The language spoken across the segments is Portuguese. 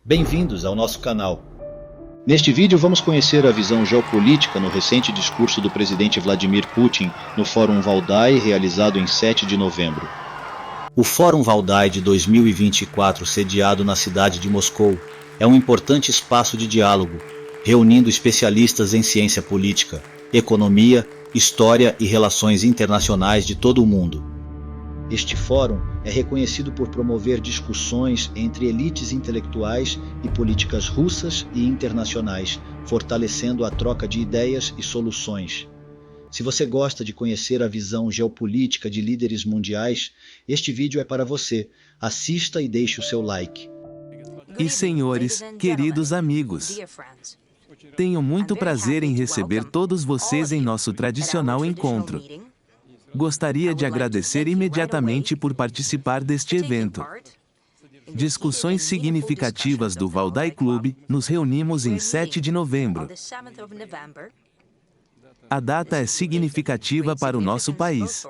Bem-vindos ao nosso canal. Neste vídeo vamos conhecer a visão geopolítica no recente discurso do presidente Vladimir Putin no Fórum Valdai, realizado em 7 de novembro. O Fórum Valdai de 2024, sediado na cidade de Moscou, é um importante espaço de diálogo, reunindo especialistas em ciência política, economia, história e relações internacionais de todo o mundo. Este fórum é reconhecido por promover discussões entre elites intelectuais e políticas russas e internacionais, fortalecendo a troca de ideias e soluções. Se você gosta de conhecer a visão geopolítica de líderes mundiais, este vídeo é para você. Assista e deixe o seu like. E senhores, queridos amigos, tenho muito prazer em receber todos vocês em nosso tradicional encontro. Gostaria de agradecer imediatamente por participar deste evento. Discussões significativas do Valdai Club, nos reunimos em 7 de novembro. A data é significativa para o nosso país.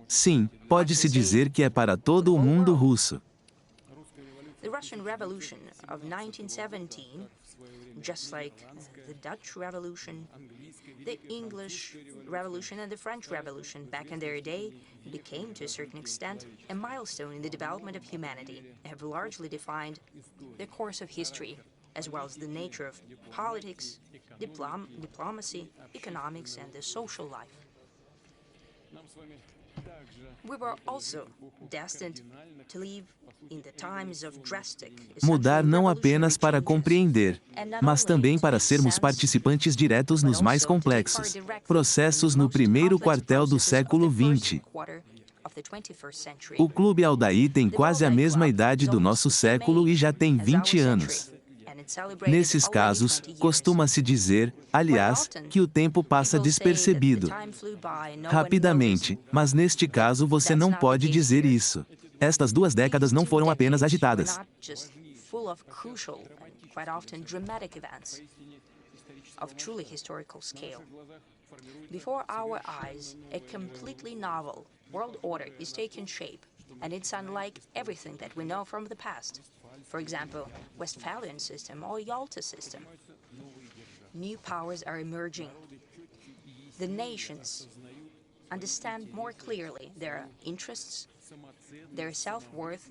Sim, pode-se dizer que é para todo o mundo russo. The Russian Revolution of 1917, just like the Dutch Revolution, the English Revolution and the French Revolution back in their day, became to a certain extent a milestone in the development of humanity, and have largely defined the course of history, as well as the nature of politics, diplomacy, economics, and the social life. We were also destined to live in the times of drastic. Mudar não apenas para compreender, mas também para sermos participantes diretos nos mais complexos processos no primeiro quartel do século XX. O Clube Valdai tem quase a mesma idade do nosso século e já tem 20 anos. Nesses casos, costuma-se dizer, aliás, que o tempo passa despercebido, rapidamente, mas neste caso você não pode dizer isso. Estas 2 décadas não foram apenas agitadas. Before our eyes, a completely novel world order is taking shape, and it's unlike everything that we know from the past. For example, Westphalian system or Yalta system. New powers are emerging. The nations understand more clearly their interests, their self-worth,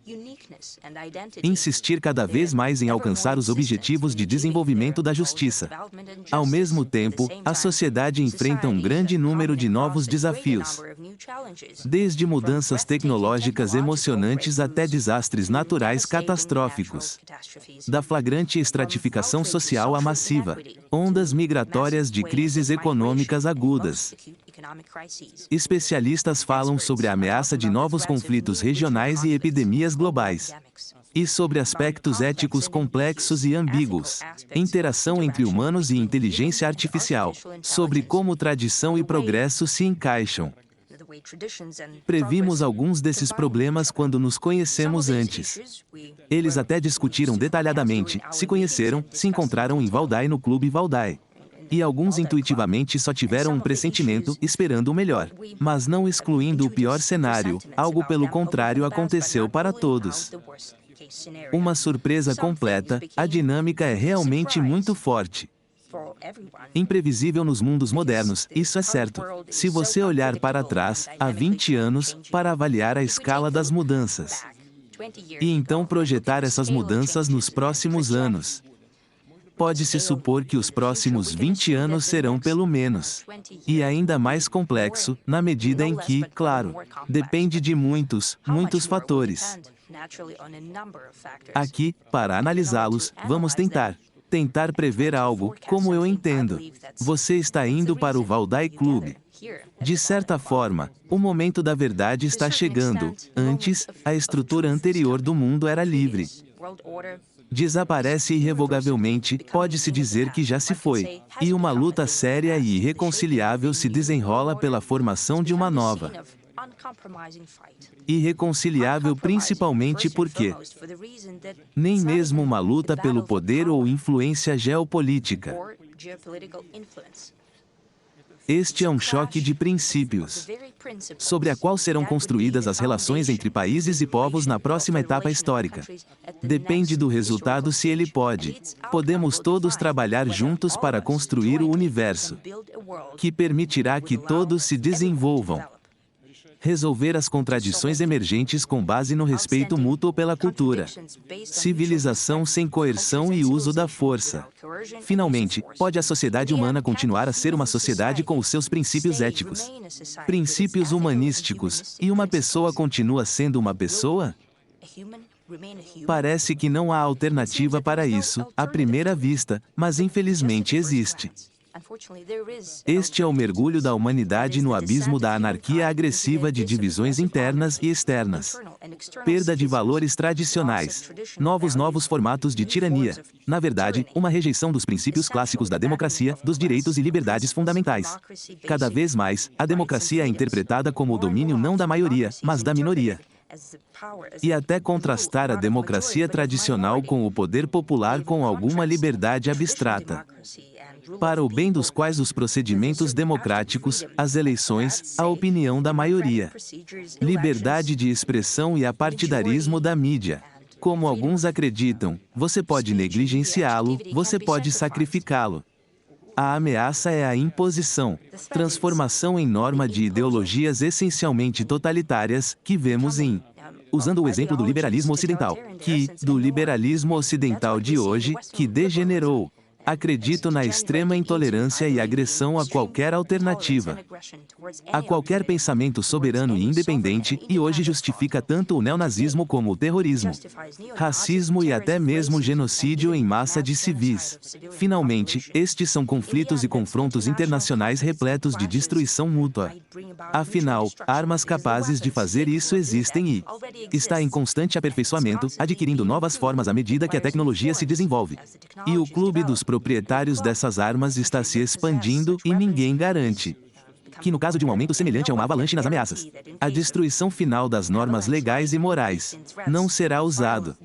uniqueness and identity. Insistir cada vez mais em alcançar os objetivos de desenvolvimento da justiça. Ao mesmo tempo, a sociedade enfrenta um grande número de novos desafios, desde mudanças tecnológicas emocionantes até desastres naturais catastróficos, da flagrante estratificação social à massiva, ondas migratórias de crises econômicas agudas. Especialistas falam sobre a ameaça de novos conflitos regionais e epidemias globais. E sobre aspectos éticos complexos e ambíguos, interação entre humanos e inteligência artificial, sobre como tradição e progresso se encaixam. Previmos alguns desses problemas quando nos conhecemos antes. Eles até discutiram detalhadamente, se conheceram, se encontraram em Valdai no Clube Valdai. E alguns intuitivamente só tiveram um pressentimento, esperando o melhor. Mas não excluindo o pior cenário, algo pelo contrário aconteceu para todos. Uma surpresa completa, a dinâmica é realmente muito forte. Imprevisível nos mundos modernos, isso é certo. Se você olhar para trás, há 20 anos, para avaliar a escala das mudanças. E então projetar essas mudanças nos próximos anos. Pode-se supor que os próximos 20 anos serão pelo menos. E ainda mais complexo, na medida em que, claro, depende de muitos fatores. Aqui, para analisá-los, vamos tentar prever algo, como eu entendo. Você está indo para o Valdai Club. De certa forma, o momento da verdade está chegando. Antes, a estrutura anterior do mundo era livre. Desaparece irrevogavelmente, pode-se dizer que já se foi. E uma luta séria e irreconciliável se desenrola pela formação de uma nova. Irreconciliável principalmente porque nem mesmo uma luta pelo poder ou influência geopolítica Este é um choque de princípios, sobre a qual serão construídas as relações entre países e povos na próxima etapa histórica. Depende do resultado se ele pode. Podemos todos trabalhar juntos para construir o universo, que permitirá que todos se desenvolvam. Resolver as contradições emergentes com base no respeito mútuo pela cultura. Civilização sem coerção e uso da força. Finalmente, pode a sociedade humana continuar a ser uma sociedade com os seus princípios éticos, princípios humanísticos, e uma pessoa continua sendo uma pessoa? Parece que não há alternativa para isso, à primeira vista, mas infelizmente existe. Este é o mergulho da humanidade no abismo da anarquia agressiva de divisões internas e externas. Perda de valores tradicionais. Novos formatos de tirania. Na verdade, uma rejeição dos princípios clássicos da democracia, dos direitos e liberdades fundamentais. Cada vez mais, a democracia é interpretada como o domínio não da maioria, mas da minoria. E até contrastar a democracia tradicional com o poder popular com alguma liberdade abstrata. Para o bem dos quais os procedimentos democráticos, as eleições, a opinião da maioria. Liberdade de expressão e apartidarismo da mídia. Como alguns acreditam, você pode negligenciá-lo, você pode sacrificá-lo. A ameaça é a imposição, transformação em norma de ideologias essencialmente totalitárias, que vemos usando o exemplo do liberalismo ocidental, do liberalismo ocidental de hoje, que degenerou. Acredito na extrema intolerância e agressão a qualquer alternativa, a qualquer pensamento soberano e independente, e hoje justifica tanto o neonazismo como o terrorismo, racismo e até mesmo genocídio em massa de civis. Finalmente, estes são conflitos e confrontos internacionais repletos de destruição mútua. Afinal, armas capazes de fazer isso existem e está em constante aperfeiçoamento, adquirindo novas formas à medida que a tecnologia se desenvolve. E o clube dos proprietários dessas armas está se expandindo e ninguém garante que no caso de um aumento semelhante a uma avalanche nas ameaças, a destruição final das normas legais e morais não será usado.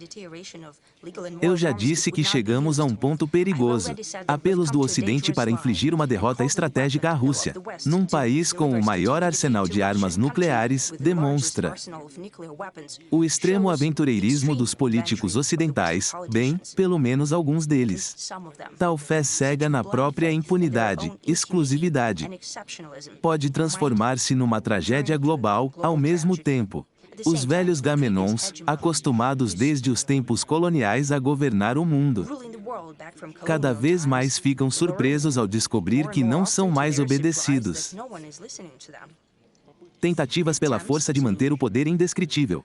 Eu já disse que chegamos a um ponto perigoso. Apelos do Ocidente para infligir uma derrota estratégica à Rússia, num país com o maior arsenal de armas nucleares, demonstra o extremo aventureirismo dos políticos ocidentais, pelo menos alguns deles. Tal fé cega na própria impunidade, exclusividade, pode transformar-se numa tragédia global, ao mesmo tempo. Os velhos Gamenons, acostumados desde os tempos coloniais a governar o mundo, cada vez mais ficam surpresos ao descobrir que não são mais obedecidos. Tentativas pela força de manter o poder indescritível,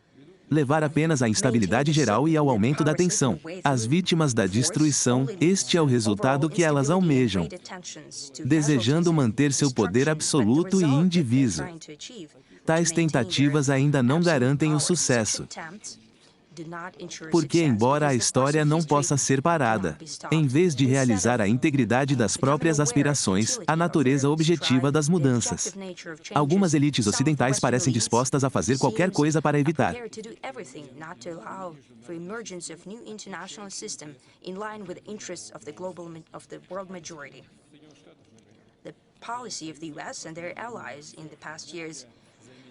levar apenas à instabilidade geral e ao aumento da tensão. As vítimas da destruição, este é o resultado que elas almejam, desejando manter seu poder absoluto e indiviso. Tais tentativas ainda não garantem o sucesso. Porque, embora a história não possa ser parada, em vez de realizar a integridade das próprias aspirações, a natureza objetiva das mudanças, algumas elites ocidentais parecem dispostas a fazer qualquer coisa para evitar.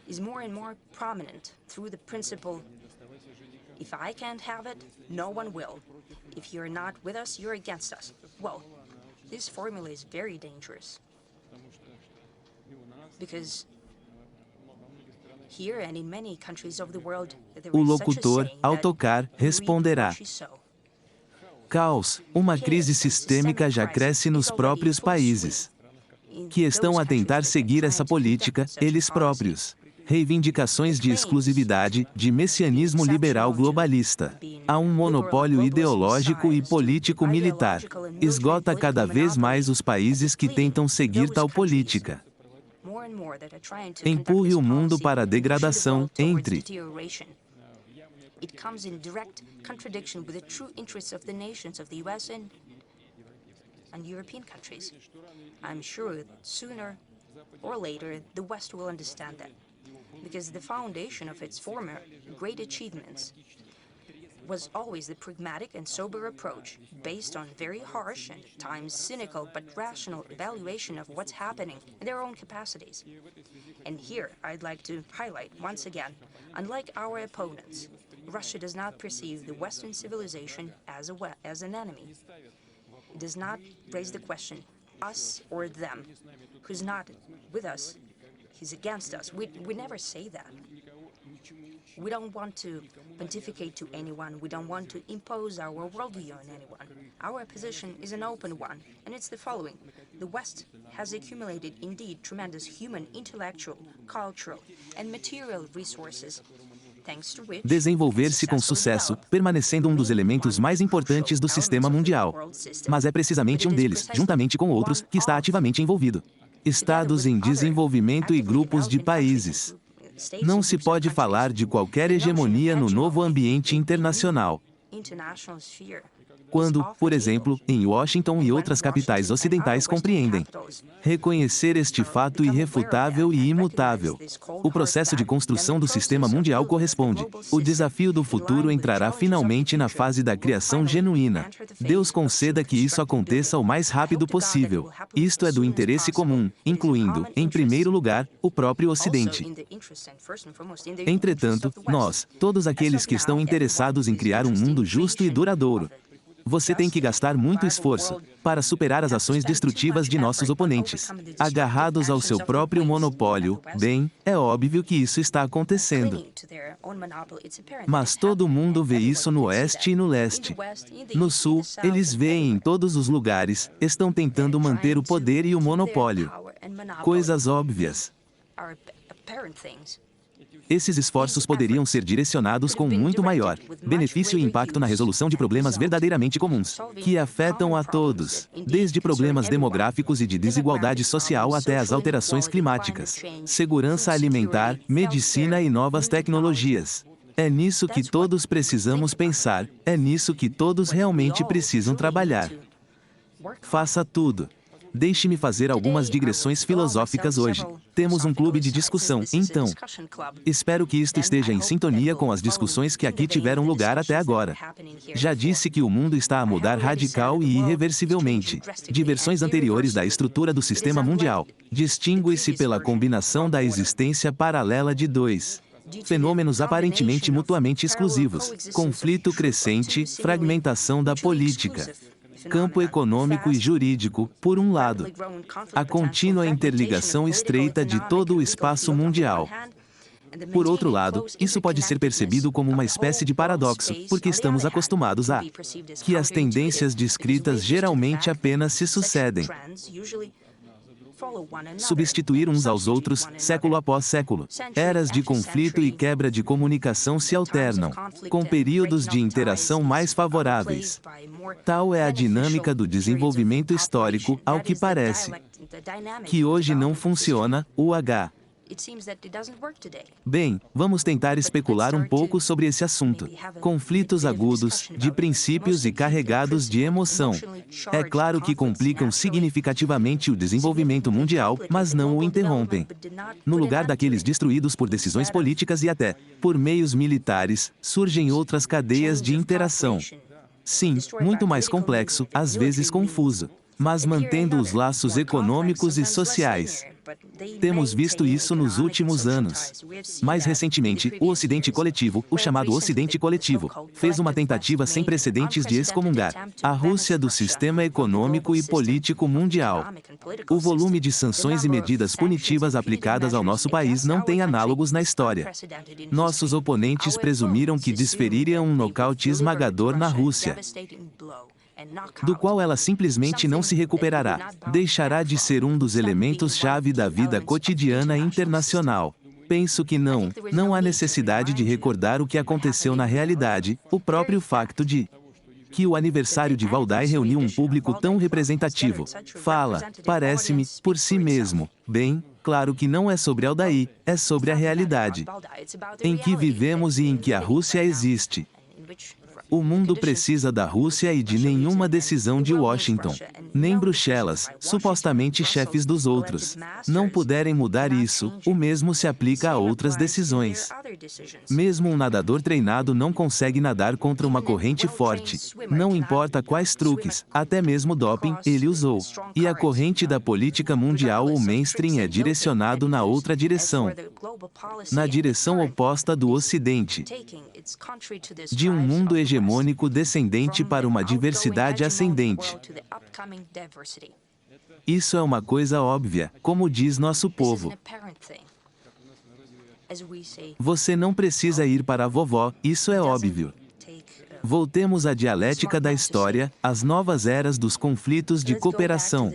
Is more and more prominent through the principle, if I can't have it, no one will. If you're not with us, you're against us. Well, this formula is very dangerous. Because here and in many countries of the world, there O is such a locutor, saying ao that tocar, you reap responderá: what you sow. caos, uma crise sistêmica já cresce nos próprios países, que estão a tentar seguir essa política, eles próprios. Reivindicações de exclusividade, de messianismo liberal globalista. Há um monopólio ideológico e político-militar. Esgota cada vez mais os países que tentam seguir tal política. Empurre o mundo para a degradação, entre. It comes in direct contradiction with the true interests of the nations of the US and European countries. I'm sure that sooner or later the West will understand that, because the foundation of its former great achievements was always the pragmatic and sober approach, based on very harsh and at times cynical but rational evaluation of what's happening in their own capacities. And here I'd like to highlight once again, unlike our opponents, Russia does not perceive the Western civilization as an enemy. It does not raise the question, us or them. Who's not with us, he's against us. We never say that. We don't want to pontificate to anyone. We don't want to impose our worldview on anyone. Our position is an open one, and it's the following. The West has accumulated, indeed, tremendous human, intellectual, cultural, and material resources, thanks to which Desenvolver-se com sucesso, permanecendo um dos elementos mais importantes do sistema mundial. Mas é precisamente um deles, juntamente com outros, que está ativamente envolvido. Estados em desenvolvimento e grupos de países. Não se pode falar de qualquer hegemonia no novo ambiente internacional. Quando, por exemplo, em Washington e outras capitais ocidentais compreendem reconhecer este fato irrefutável e imutável. O processo de construção do sistema mundial corresponde. O desafio do futuro entrará finalmente na fase da criação genuína. Deus conceda que isso aconteça o mais rápido possível. Isto é do interesse comum, incluindo, em primeiro lugar, o próprio Ocidente. Entretanto, nós, todos aqueles que estão interessados em criar um mundo justo e duradouro, você tem que gastar muito esforço para superar as ações destrutivas de nossos oponentes. Agarrados ao seu próprio monopólio, bem, é óbvio que isso está acontecendo. Mas todo mundo vê isso no Oeste e no Leste. No Sul, eles veem em todos os lugares, estão tentando manter o poder e o monopólio. Coisas óbvias. Esses esforços poderiam ser direcionados com muito maior benefício e impacto na resolução de problemas verdadeiramente comuns, que afetam a todos, desde problemas demográficos e de desigualdade social até as alterações climáticas, segurança alimentar, medicina e novas tecnologias. É nisso que todos precisamos pensar, é nisso que todos realmente precisam trabalhar. Faça tudo. Deixe-me fazer algumas digressões filosóficas hoje. Temos um clube de discussão, então. Espero que isto esteja em sintonia com as discussões que aqui tiveram lugar até agora. Já disse que o mundo está a mudar radical e irreversivelmente. De versões anteriores da estrutura do sistema mundial, distingue-se pela combinação da existência paralela de dois fenômenos aparentemente mutuamente exclusivos: conflito crescente, fragmentação da política, campo econômico e jurídico, por um lado. A contínua interligação estreita de todo o espaço mundial. Por outro lado, isso pode ser percebido como uma espécie de paradoxo, porque estamos acostumados a que as tendências descritas geralmente apenas se sucedem. Substituir uns aos outros, século após século. Eras de conflito e quebra de comunicação se alternam, com períodos de interação mais favoráveis. Tal é a dinâmica do desenvolvimento histórico, ao que parece que hoje não funciona. Bem, vamos tentar especular um pouco sobre esse assunto. Conflitos agudos, de princípios e carregados de emoção. É claro que complicam significativamente o desenvolvimento mundial, mas não o interrompem. No lugar daqueles destruídos por decisões políticas e até por meios militares, surgem outras cadeias de interação. Sim, muito mais complexo, às vezes confuso, mas mantendo os laços econômicos e sociais. Temos visto isso nos últimos anos. Mais recentemente, o Ocidente Coletivo, o chamado Ocidente Coletivo, fez uma tentativa sem precedentes de excomungar a Rússia do sistema econômico e político mundial. O volume de sanções e medidas punitivas aplicadas ao nosso país não tem análogos na história. Nossos oponentes presumiram que desfeririam um nocaute esmagador na Rússia, do qual ela simplesmente não se recuperará. Deixará de ser um dos elementos-chave da vida cotidiana internacional. Penso que não há necessidade de recordar o que aconteceu na realidade, o próprio facto de que o aniversário de Valdai reuniu um público tão representativo. Fala, parece-me, por si mesmo. Bem, claro que não é sobre Aldair, é sobre a realidade em que vivemos e em que a Rússia existe. O mundo precisa da Rússia e de nenhuma decisão de Washington, nem Bruxelas, supostamente chefes dos outros. Não puderem mudar isso, o mesmo se aplica a outras decisões. other decisions. Mesmo um nadador treinado não consegue nadar contra uma corrente forte. Não importa quais truques, até mesmo doping, ele usou. E a corrente da política mundial ou mainstream é direcionado na outra direção. Na direção oposta do Ocidente. De um mundo hegemônico descendente para uma diversidade ascendente. Isso é uma coisa óbvia, como diz nosso povo. Você não precisa ir para a vovó, isso é óbvio. Voltemos à dialética da história, às novas eras dos conflitos de cooperação.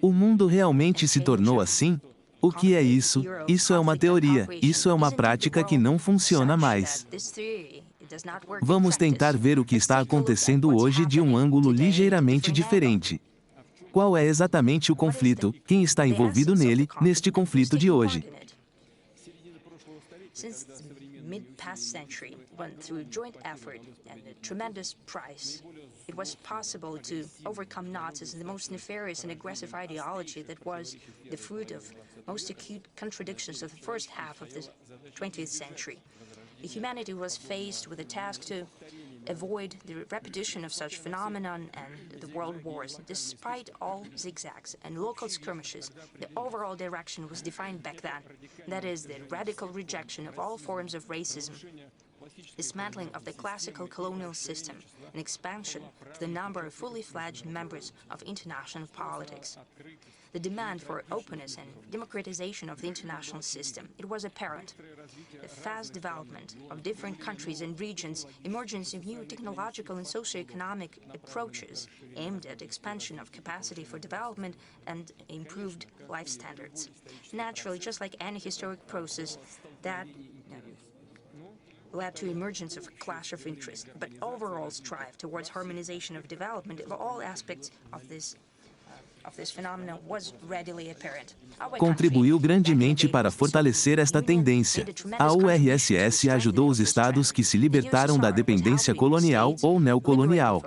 O mundo realmente se tornou assim? O que é isso? Isso é uma teoria, isso é uma prática que não funciona mais. Vamos tentar ver o que está acontecendo hoje de um ângulo ligeiramente diferente. Qual é exatamente o conflito? Quem está envolvido nele, neste conflito de hoje? Since the mid-past century, when through joint effort and a tremendous price, it was possible to overcome Nazis and the most nefarious and aggressive ideology that was the fruit of most acute contradictions of the first half of the 20th century. Humanity was faced with a task to avoid the repetition of such phenomenon and the world wars. Despite all zigzags and local skirmishes, the overall direction was defined back then. That is, the radical rejection of all forms of racism, dismantling of the classical colonial system, and expansion of the number of fully fledged members of international politics. The demand for openness and democratization of the international system, it was apparent. The fast development of different countries and regions, emergence of new technological and socio-economic approaches aimed at expansion of capacity for development and improved life standards. Naturally, just like any historic process, that led to emergence of a clash of interest, but overall strive towards harmonization of development of all aspects of this phenomenon was readily apparent. Contribuiu grandemente para fortalecer esta tendência. A URSS ajudou os estados que se libertaram da dependência colonial ou neocolonial,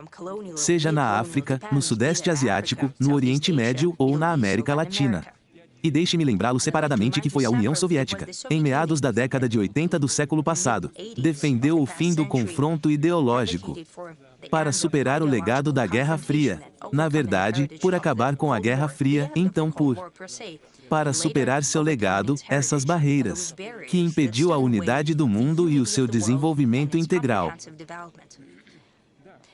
seja na África, no Sudeste Asiático, no Oriente Médio ou na América Latina. E deixe-me lembrá-lo separadamente que foi a União Soviética, em meados da década de 80 do século passado, defendeu o fim do confronto ideológico para superar o legado da Guerra Fria. Na verdade, por acabar com a Guerra Fria, então para superar seu legado, essas barreiras, que impediu a unidade do mundo e o seu desenvolvimento integral.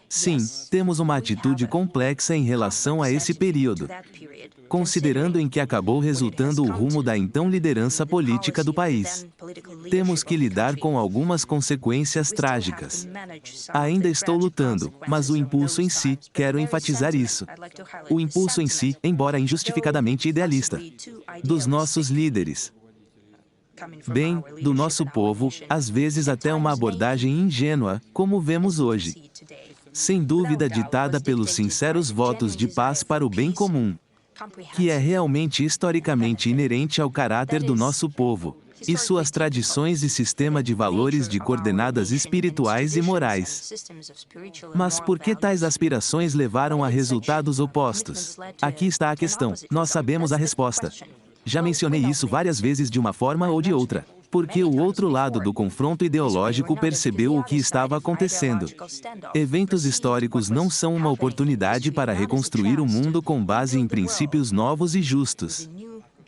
Sim, temos uma atitude complexa em relação a esse período, considerando em que acabou resultando o rumo da então liderança política do país. Temos que lidar com algumas consequências trágicas. Ainda estou lutando, mas o impulso em si, quero enfatizar isso. O impulso em si, embora injustificadamente idealista, dos nossos líderes, bem, do nosso povo, às vezes até uma abordagem ingênua, como vemos hoje. Sem dúvida ditada pelos sinceros votos de paz para o bem comum, que é realmente historicamente inerente ao caráter do nosso povo, e suas tradições e sistema de valores de coordenadas espirituais e morais. Mas por que tais aspirações levaram a resultados opostos? Aqui está a questão, nós sabemos a resposta. Já mencionei isso várias vezes de uma forma ou de outra. Porque o outro lado do confronto ideológico percebeu o que estava acontecendo. Eventos históricos não são uma oportunidade para reconstruir o mundo com base em princípios novos e justos,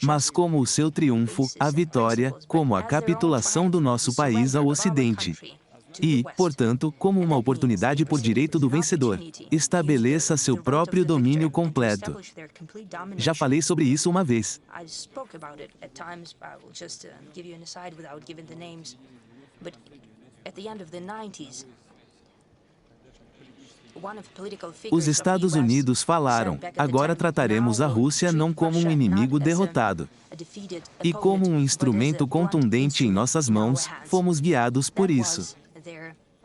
mas como o seu triunfo, a vitória, como a capitulação do nosso país ao Ocidente. E, portanto, como uma oportunidade por direito do vencedor, estabeleça seu próprio domínio completo. Já falei sobre isso uma vez. Os Estados Unidos falaram, agora trataremos a Rússia não como um inimigo derrotado, e como um instrumento contundente em nossas mãos, fomos guiados por isso.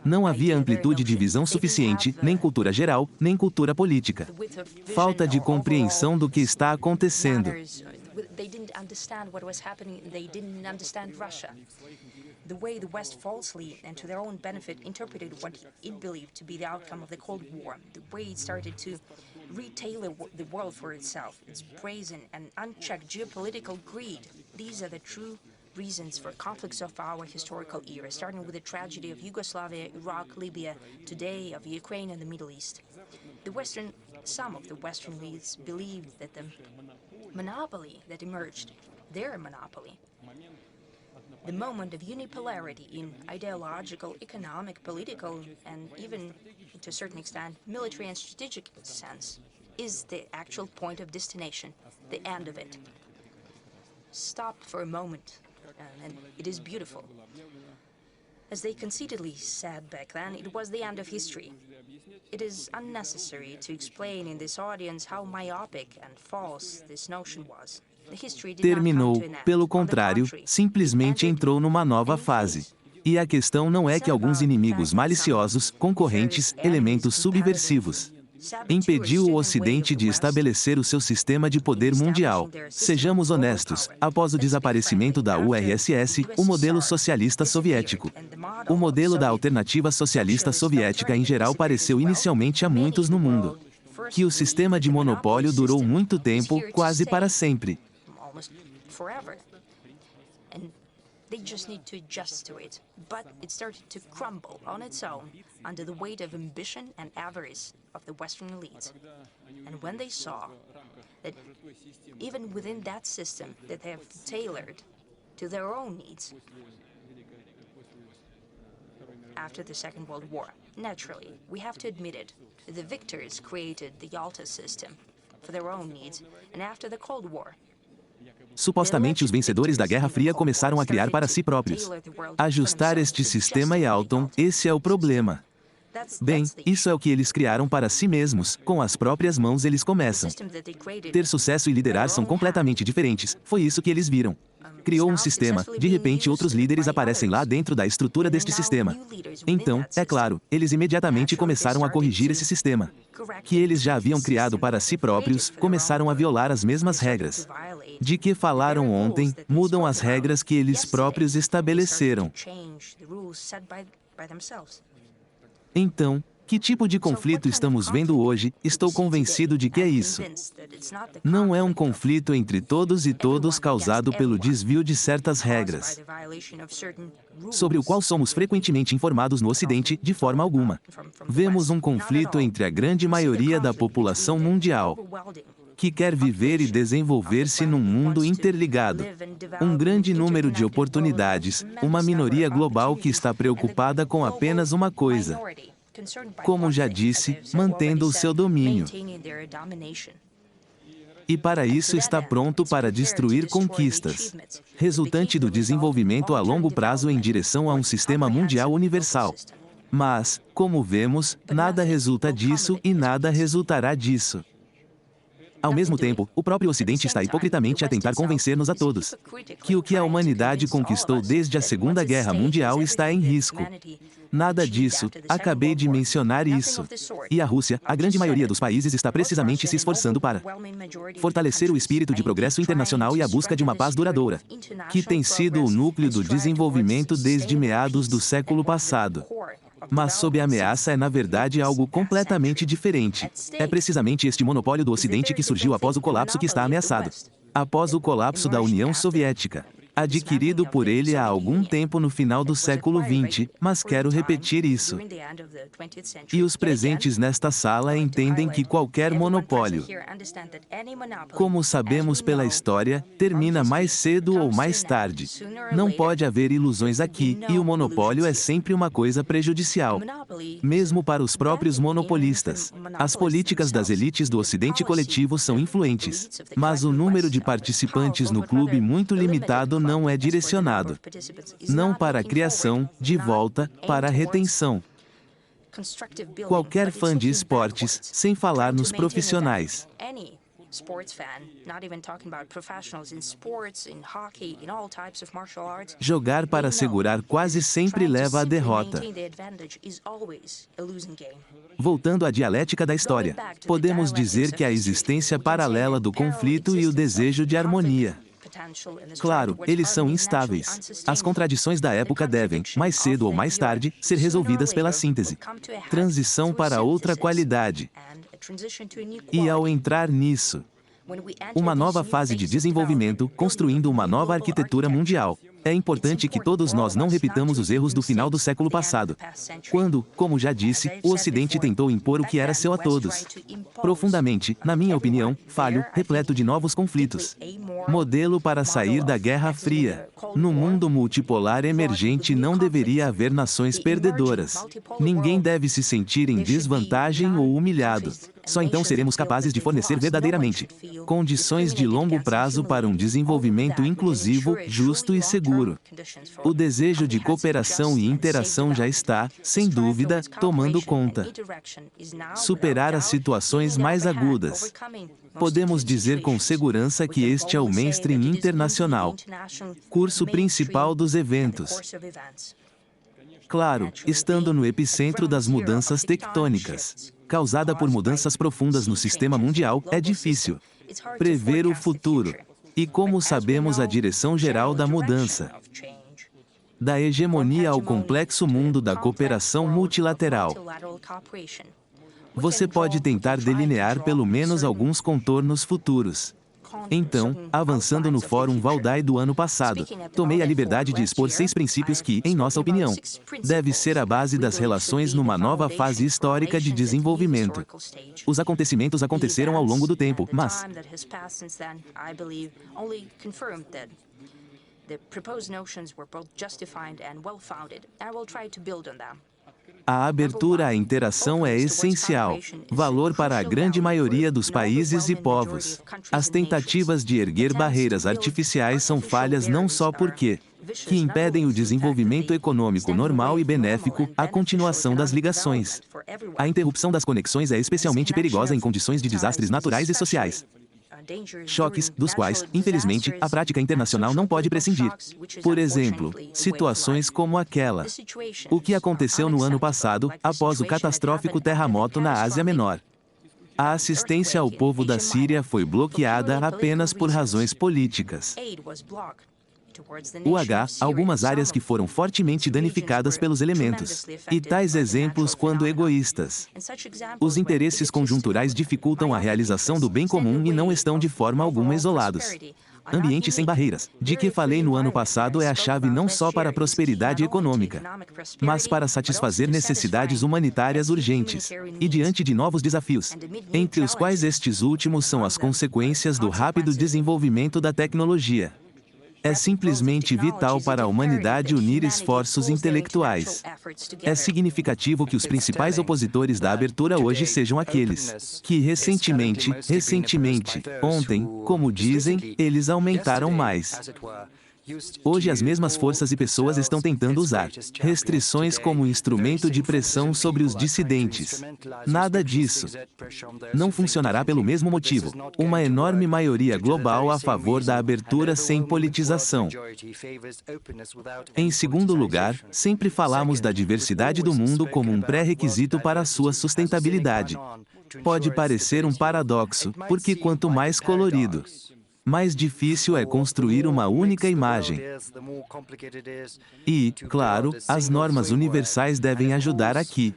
Não havia amplitude de visão suficiente, nem cultura geral, nem cultura política. Falta de compreensão do que está acontecendo. The way the West falsely and to their own benefit interpreted what it believed to be the outcome of the Cold War, the way it started to retailor the world for itself, its brazen and unchecked geopolitical greed, these are the true reasons for conflicts of our historical era, starting with the tragedy of Yugoslavia, Iraq, Libya, today of Ukraine and the Middle East. Some of the Western elites believed that the monopoly that emerged, their monopoly, the moment of unipolarity in ideological, economic, political, and even, to a certain extent, military and strategic sense, is the actual point of destination, the end of it. Stop for a moment, and it is beautiful. As they conceitedly said back then, it was the end of history. It is unnecessary to explain in this audience how myopic and false this notion was. The history did not come Terminou, to an end. pelo On the contrário, contrary, simplesmente it ended entrou numa nova in fase. phase. E a questão não é que alguns inimigos maliciosos, concorrentes, elementos subversivos, impediu o Ocidente de estabelecer o seu sistema de poder mundial. Sejamos honestos, após o desaparecimento da URSS, o modelo socialista soviético, o modelo da alternativa socialista soviética em geral pareceu inicialmente a muitos no mundo que o sistema de monopólio durou muito tempo, quase para sempre. They just need to adjust to it. But it started to crumble on its own under the weight of ambition and avarice of the Western elites. And when they saw that even within that system that they have tailored to their own needs after the Second World War, naturally, we have to admit it, the victors created the Yalta system for their own needs. And after the Cold War, supostamente os vencedores da Guerra Fria começaram a criar para si próprios, ajustar este sistema Yalton, esse é o problema. Bem, isso é o que eles criaram para si mesmos, com as próprias mãos eles começam. Ter sucesso e liderar são completamente diferentes, foi isso que eles viram. Criou um sistema, de repente outros líderes aparecem lá dentro da estrutura deste sistema. Então, é claro, eles imediatamente começaram a corrigir esse sistema, que eles já haviam criado para si próprios, começaram a violar as mesmas regras. De que falaram ontem, mudam as regras que eles próprios estabeleceram. Então, que tipo de conflito estamos vendo hoje? Estou convencido de que é isso. Não é um conflito entre todos e todos causado pelo desvio de certas regras, sobre o qual somos frequentemente informados no Ocidente, de forma alguma. Vemos um conflito entre a grande maioria da população mundial, que quer viver e desenvolver-se num mundo interligado. Um grande número de oportunidades, uma minoria global que está preocupada com apenas uma coisa. Como já disse, mantendo o seu domínio. E para isso está pronto para destruir conquistas, resultante do desenvolvimento a longo prazo em direção a um sistema mundial universal. Mas, como vemos, nada resulta disso e nada resultará disso. Ao mesmo tempo, o próprio Ocidente está hipocritamente a tentar convencer-nos a todos que o que a humanidade conquistou desde a Segunda Guerra Mundial está em risco. Nada disso, acabei de mencionar isso. E a Rússia, a grande maioria dos países está precisamente se esforçando para fortalecer o espírito de progresso internacional e a busca de uma paz duradoura, que tem sido o núcleo do desenvolvimento desde meados do século passado. Mas sob ameaça é na verdade algo completamente diferente. É precisamente este monopólio do Ocidente que surgiu após o colapso que está ameaçado. Após o colapso da União Soviética, adquirido por ele há algum tempo no final do século XX, mas quero repetir isso. E os presentes nesta sala entendem que qualquer monopólio, como sabemos pela história, termina mais cedo ou mais tarde. Não pode haver ilusões aqui, e o monopólio é sempre uma coisa prejudicial, mesmo para os próprios monopolistas. As políticas das elites do Ocidente coletivo são influentes, mas o número de participantes no clube muito limitado não é direcionado. Não para a criação, de volta, para a retenção. Qualquer fã de esportes, sem falar nos profissionais, jogar para segurar quase sempre leva à derrota. Voltando à dialética da história, podemos dizer que a existência paralela do conflito e o desejo de harmonia. Claro, eles são instáveis. As contradições da época devem, mais cedo ou mais tarde, ser resolvidas pela síntese. Transição para outra qualidade. E ao entrar nisso, uma nova fase de desenvolvimento, construindo uma nova arquitetura mundial. É importante que todos nós não repitamos os erros do final do século passado, quando, como já disse, o Ocidente tentou impor o que era seu a todos. Profundamente, na minha opinião, falho, repleto de novos conflitos. Modelo para sair da Guerra Fria. No mundo multipolar emergente não deveria haver nações perdedoras. Ninguém deve se sentir em desvantagem ou humilhado. Só então seremos capazes de fornecer verdadeiramente condições de longo prazo para um desenvolvimento inclusivo, justo e seguro. O desejo de cooperação e interação já está, sem dúvida, tomando conta. Superar as situações mais agudas. Podemos dizer com segurança que este é o mainstream internacional. Curso principal dos eventos. Claro, estando no epicentro das mudanças tectônicas, causada por mudanças profundas no sistema mundial, é difícil prever o futuro. E como sabemos a direção geral da mudança? Da hegemonia ao complexo mundo da cooperação multilateral. Você pode tentar delinear pelo menos alguns contornos futuros. Então, avançando no Fórum Valdai do ano passado, tomei a liberdade de expor 6 princípios que, em nossa opinião, deve ser a base das relações numa nova fase histórica de desenvolvimento. Os acontecimentos aconteceram ao longo do tempo, mas a abertura à interação é essencial, valor para a grande maioria dos países e povos. As tentativas de erguer barreiras artificiais são falhas não só porque que impedem o desenvolvimento econômico normal e benéfico, a continuação das ligações. A interrupção das conexões é especialmente perigosa em condições de desastres naturais e sociais. Choques, dos quais, infelizmente, a prática internacional não pode prescindir. Por exemplo, situações como aquela. O que aconteceu no ano passado, após o catastrófico terremoto na Ásia Menor. A assistência ao povo da Síria foi bloqueada apenas por razões políticas. Algumas áreas que foram fortemente danificadas pelos elementos. E tais exemplos quando egoístas. Os interesses conjunturais dificultam a realização do bem comum e não estão de forma alguma isolados. Ambiente sem barreiras, de que falei no ano passado, é a chave não só para a prosperidade econômica, mas para satisfazer necessidades humanitárias urgentes, e diante de novos desafios, entre os quais estes últimos são as consequências do rápido desenvolvimento da tecnologia. É simplesmente vital para a humanidade unir esforços intelectuais. É significativo que os principais opositores da abertura hoje sejam aqueles que recentemente, ontem, como dizem, eles aumentaram mais. Hoje as mesmas forças e pessoas estão tentando usar restrições como instrumento de pressão sobre os dissidentes. Nada disso. Não funcionará pelo mesmo motivo. Uma enorme maioria global a favor da abertura sem politização. Em segundo lugar, sempre falamos da diversidade do mundo como um pré-requisito para a sua sustentabilidade. Pode parecer um paradoxo, porque quanto mais colorido, mais difícil é construir uma única imagem. E, claro, as normas universais devem ajudar aqui.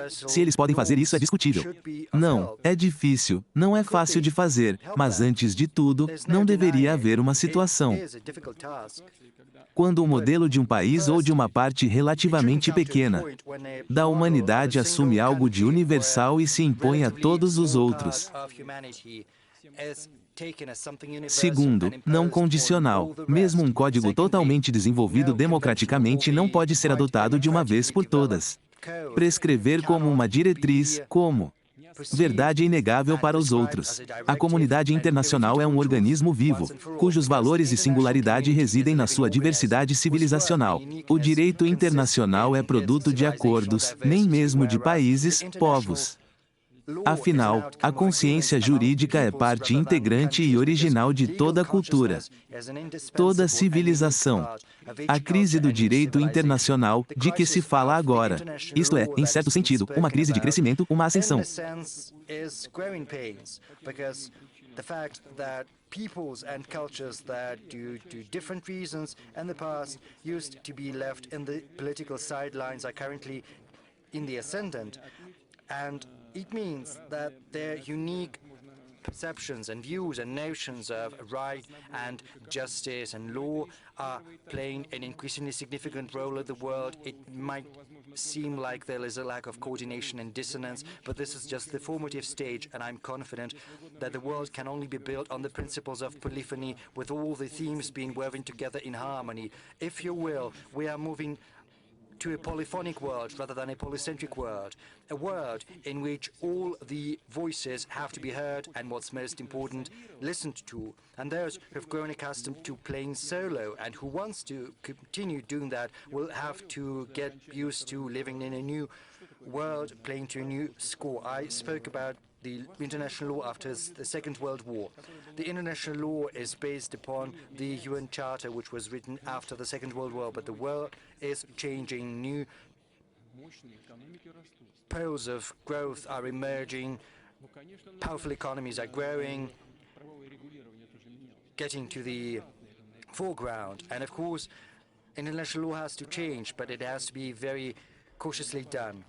Se eles podem fazer isso é discutível. Não, é difícil, não é fácil de fazer, mas antes de tudo, não deveria haver uma situação quando o modelo de um país ou de uma parte relativamente pequena da humanidade assume algo de universal e se impõe a todos os outros. Segundo, não condicional. Mesmo um código totalmente desenvolvido democraticamente não pode ser adotado de uma vez por todas. Prescrever como uma diretriz, como verdade inegável para os outros. A comunidade internacional é um organismo vivo, cujos valores e singularidade residem na sua diversidade civilizacional. O direito internacional é produto de acordos, nem mesmo de países, povos. Afinal, a consciência jurídica é parte integrante e original de toda cultura, toda civilização. A crise do direito internacional, de que se fala agora, isto é, em certo sentido, uma crise de crescimento, uma ascensão. Peoples and cultures that, due to different reasons in the past, used to be left in the political sidelines are currently in the ascendant. And it means that their unique perceptions and views and notions of right and justice and law are playing an increasingly significant role in the world. It might seem like there is a lack of coordination and dissonance, but this is just the formative stage, and I'm confident that the world can only be built on the principles of polyphony, with all the themes being woven together in harmony. If you will, we are moving to a polyphonic world rather than a polycentric world, a world in which all the voices have to be heard and, what's most important, listened to. And those who have grown accustomed to playing solo and who wants to continue doing that will have to get used to living in a new world, playing to a new score. I spoke about the international law after the Second World War. The international law is based upon the UN Charter, which was written after the Second World War, but the world is changing. New poles of growth are emerging, powerful economies are growing, getting to the foreground. And of course, international law has to change, but it has to be very cautiously done.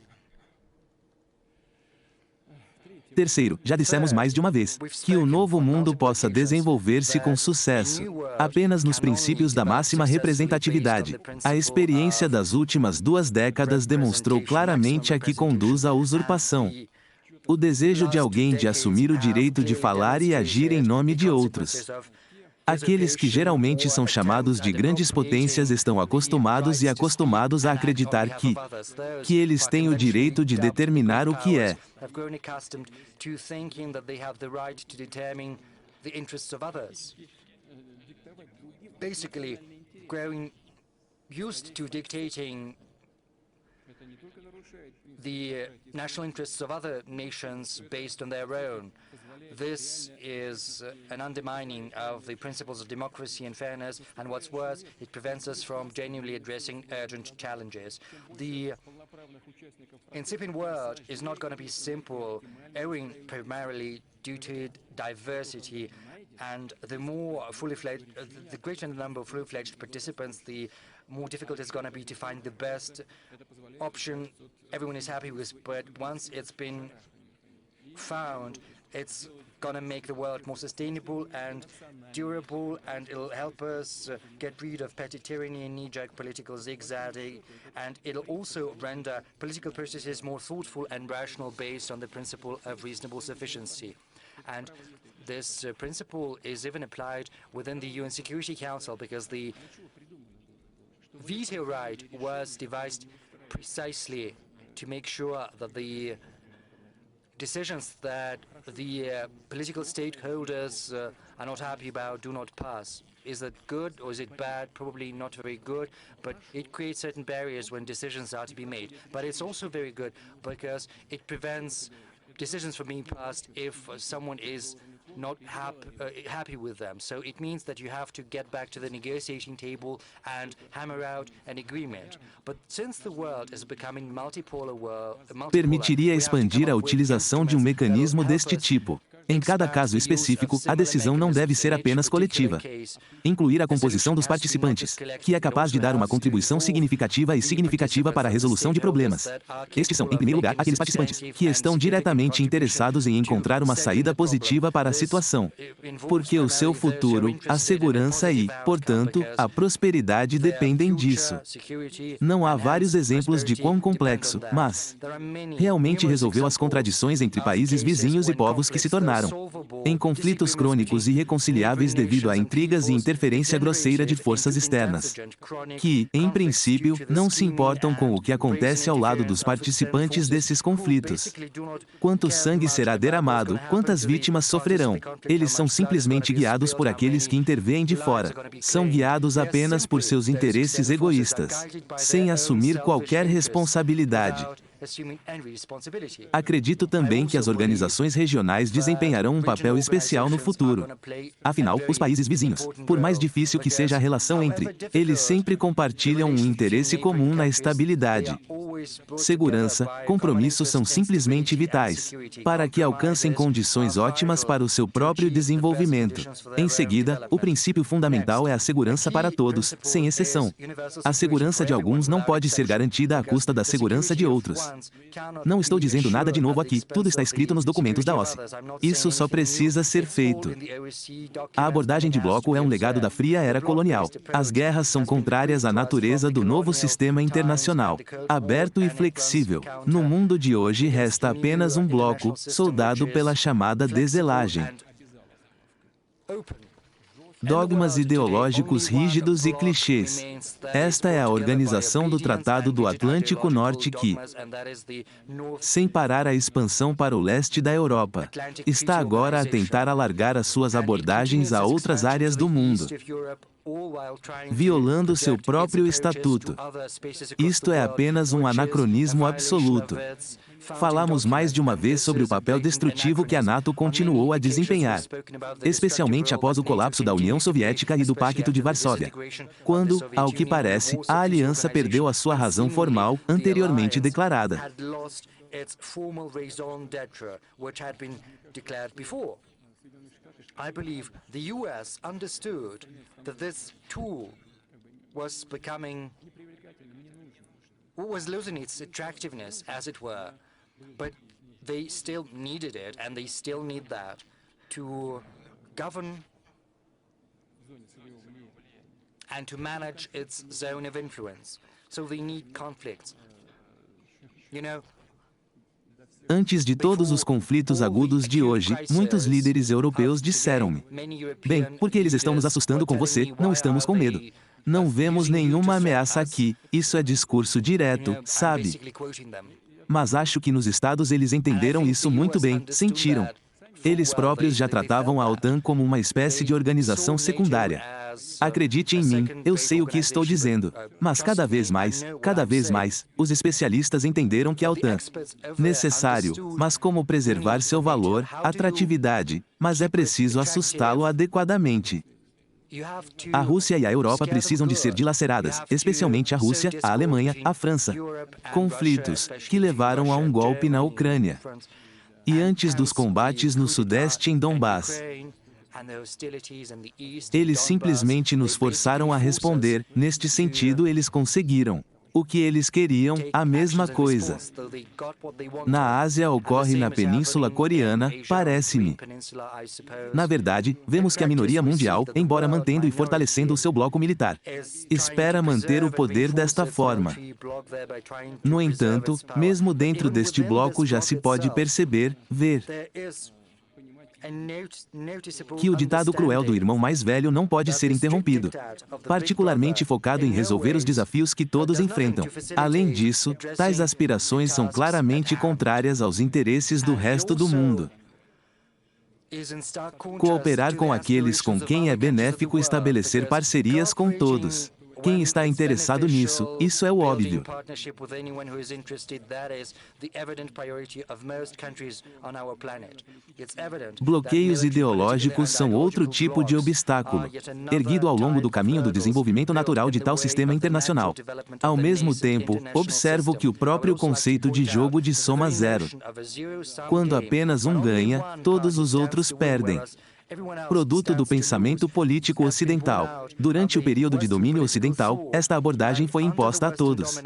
Terceiro, já dissemos mais de uma vez, que o novo mundo possa desenvolver-se com sucesso apenas nos princípios da máxima representatividade. A experiência das últimas 2 décadas demonstrou claramente a que conduz à usurpação. O desejo de alguém de assumir o direito de falar e agir em nome de outros. Aqueles que geralmente são chamados de grandes potências estão acostumados a acreditar que eles têm o direito de determinar o que é. Basically, growing used to dictating the national interests of other nations based on their own. This is an undermining of the principles of democracy and fairness, and what's worse, it prevents us from genuinely addressing urgent challenges. The incipient world is not going to be simple, owing primarily due to diversity, and the greater the number of fully-fledged participants, the more difficult it's going to be to find the best option everyone is happy with. But once it's been found, it's going to make the world more sustainable and durable, and it'll help us get rid of petty tyranny and knee-jerk political zigzagging, and it'll also render political processes more thoughtful and rational based on the principle of reasonable sufficiency. And this principle is even applied within the UN Security Council, because the veto right was devised precisely to make sure that the decisions that the political stakeholders are not happy about do not pass. Is that good or is it bad? Probably not very good, but it creates certain barriers when decisions are to be made. But it's also very good because it prevents decisions from being passed if someone is not happy with them. So it means that you have to get back to the negotiating table and hammer out an agreement. But since the world is becoming multipolar, permitiria expandir a utilização de um mecanismo deste tipo. Em cada caso específico, a decisão não deve ser apenas coletiva. Incluir a composição dos participantes, que é capaz de dar uma contribuição significativa para a resolução de problemas. Estes são, em primeiro lugar, aqueles participantes que estão diretamente interessados em encontrar uma saída positiva para a situação. Porque o seu futuro, a segurança e, portanto, a prosperidade dependem disso. Não há vários exemplos de quão complexo, mas realmente resolveu as contradições entre países vizinhos e povos que se tornaram em conflitos crônicos e irreconciliáveis devido a intrigas e interferência grosseira de forças externas, que, em princípio, não se importam com o que acontece ao lado dos participantes desses conflitos. Quanto sangue será derramado, quantas vítimas sofrerão? Eles são simplesmente guiados por aqueles que intervêm de fora. São guiados apenas por seus interesses egoístas, sem assumir qualquer responsabilidade. Acredito também que as organizações regionais desempenharão um papel especial no futuro. Afinal, os países vizinhos, por mais difícil que seja a relação entre eles, sempre compartilham um interesse comum na estabilidade. Segurança, compromissos são simplesmente vitais para que alcancem condições ótimas para o seu próprio desenvolvimento. Em seguida, o princípio fundamental é a segurança para todos, sem exceção. A segurança de alguns não pode ser garantida à custa da segurança de outros. Não estou dizendo nada de novo aqui, tudo está escrito nos documentos da OSCE. Isso só precisa ser feito. A abordagem de bloco é um legado da fria era colonial. As guerras são contrárias à natureza do novo sistema internacional, aberto e flexível. No mundo de hoje resta apenas um bloco, soldado pela chamada deselagem. Dogmas ideológicos rígidos e clichês. Esta é a organização do Tratado do Atlântico Norte que, sem parar a expansão para o leste da Europa, está agora a tentar alargar as suas abordagens a outras áreas do mundo, violando seu próprio estatuto. Isto é apenas um anacronismo absoluto. Falamos mais de uma vez sobre o papel destrutivo que a NATO continuou a desempenhar, especialmente após o colapso da União Soviética e do Pacto de Varsóvia, quando, ao que parece, a aliança perdeu a sua razão formal, anteriormente declarada. I believe the US understood that this tool was losing its attractiveness, as it were, but they still needed it, and they still need that to govern and to manage its zone of influence. So they need conflicts. You know, antes de todos os conflitos agudos de hoje, muitos líderes europeus disseram-me: bem, porque eles estão nos assustando com você, não estamos com medo. Não vemos nenhuma ameaça aqui, isso é discurso direto, sabe? Mas acho que nos Estados eles entenderam isso muito bem, sentiram. Eles próprios já tratavam a OTAN como uma espécie de organização secundária. Acredite em mim, eu sei o que estou dizendo. Mas cada vez mais, os especialistas entenderam que a OTAN necessário, mas como preservar seu valor, atratividade, mas é preciso assustá-lo adequadamente. A Rússia e a Europa precisam de ser dilaceradas, especialmente a Rússia, a Alemanha, a França. Conflitos que levaram a um golpe na Ucrânia. E antes dos combates no Sudeste em Donbass, eles simplesmente nos forçaram a responder, neste sentido eles conseguiram o que eles queriam, a mesma coisa. Na Ásia ocorre na Península Coreana, parece-me. Na verdade, vemos que a minoria mundial, embora mantendo e fortalecendo o seu bloco militar, espera manter o poder desta forma. No entanto, mesmo dentro deste bloco já se pode perceber, ver, que o ditado cruel do irmão mais velho não pode ser interrompido, particularmente focado em resolver os desafios que todos enfrentam. Além disso, tais aspirações são claramente contrárias aos interesses do resto do mundo. Cooperar com aqueles com quem é benéfico estabelecer parcerias com todos. Quem está interessado nisso, isso é o óbvio. Bloqueios ideológicos são outro tipo de obstáculo, erguido ao longo do caminho do desenvolvimento natural de tal sistema internacional. Ao mesmo tempo, observo que o próprio conceito de jogo de soma zero, quando apenas um ganha, todos os outros perdem. Produto do pensamento político ocidental. Durante o período de domínio ocidental, esta abordagem foi imposta a todos.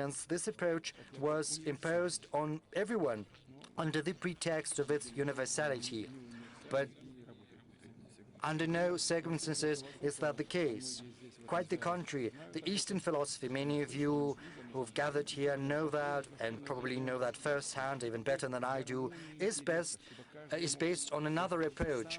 Under no circumstances is that the case. Quite the contrary. The Eastern philosophy, many of you who've gathered here know that, and probably know that firsthand, even better than I do, is based on another approach.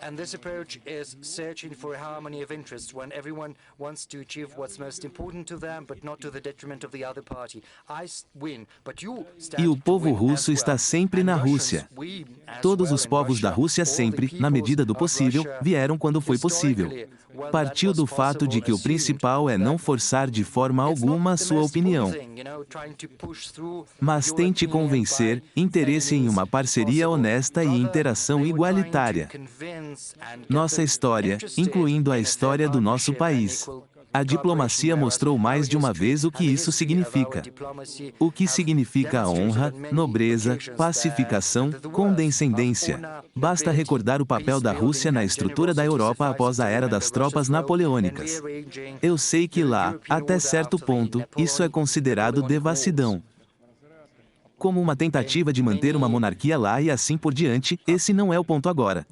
And this approach is searching for a harmony of interests when everyone wants to achieve what's most important to them, but not to the detriment of the other party. I win, but you stand E o to povo win russo as está well. sempre na And Rússia. Russians win as Todos well os in povos da Russia. Rússia All the sempre, na peoples medida do of possível, Russia, vieram quando foi possível. historically, when that Partiu was do fato de que o possible, principal é não assumed forçar de forma that it's not alguma a the sua most opinião, important thing, you know, trying to push through mas your tente opinion convencer, by interesse em any uma means parceria possible. honesta e Rather, interação they were trying to igualitária. convince and get Nossa them história, interested incluindo a in a história fair do nosso partnership and país. equal A diplomacia cooperation, mostrou whereas mais our de uma history vez o que and the isso history of our significa. diplomacy O que have significa demonstrated honra, on many nobreza, occasions pacificação, that the worth condescendência. of honor, Basta nobility, recordar o papel da peace-building Rússia na and estrutura da generosity Europa após a suffices to era das remember tropas Russia's role in napoleônicas. rearranging Eu sei que the lá, European até order certo after the ponto, isso é considerado Napoleonic Wars. devassidão. como uma tentativa de manter uma monarquia lá e assim por diante. Esse não é o ponto agora.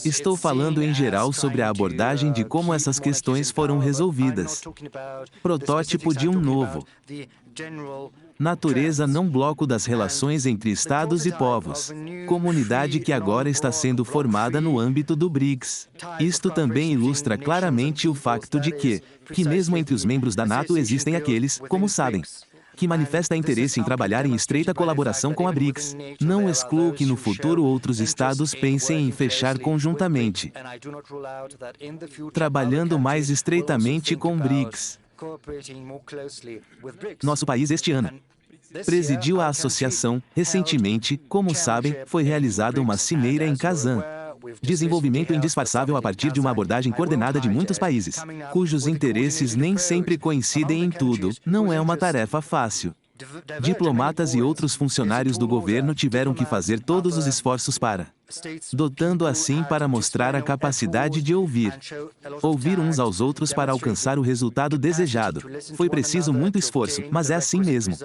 Estou falando em geral sobre a abordagem de como essas questões foram resolvidas. Protótipo de um novo natureza não bloco das relações entre estados e povos. Comunidade que agora está sendo formada no âmbito do BRICS. Isto também ilustra claramente o facto de que mesmo entre os membros da NATO existem aqueles, como sabem, que manifesta interesse em trabalhar em estreita colaboração com a BRICS. Não excluo que no futuro outros estados pensem em fechar conjuntamente, trabalhando mais estreitamente com BRICS. Nosso país este ano presidiu a associação. Recentemente, como sabem, foi realizada uma cimeira em Kazan. Desenvolvimento indispensável a partir de uma abordagem coordenada de muitos países, cujos interesses nem sempre coincidem em tudo. Não é uma tarefa fácil. Diplomatas e outros funcionários do governo tiveram que fazer todos os esforços dotando assim para mostrar a capacidade de ouvir uns aos outros para alcançar o resultado desejado. Foi preciso muito esforço, mas é assim mesmo.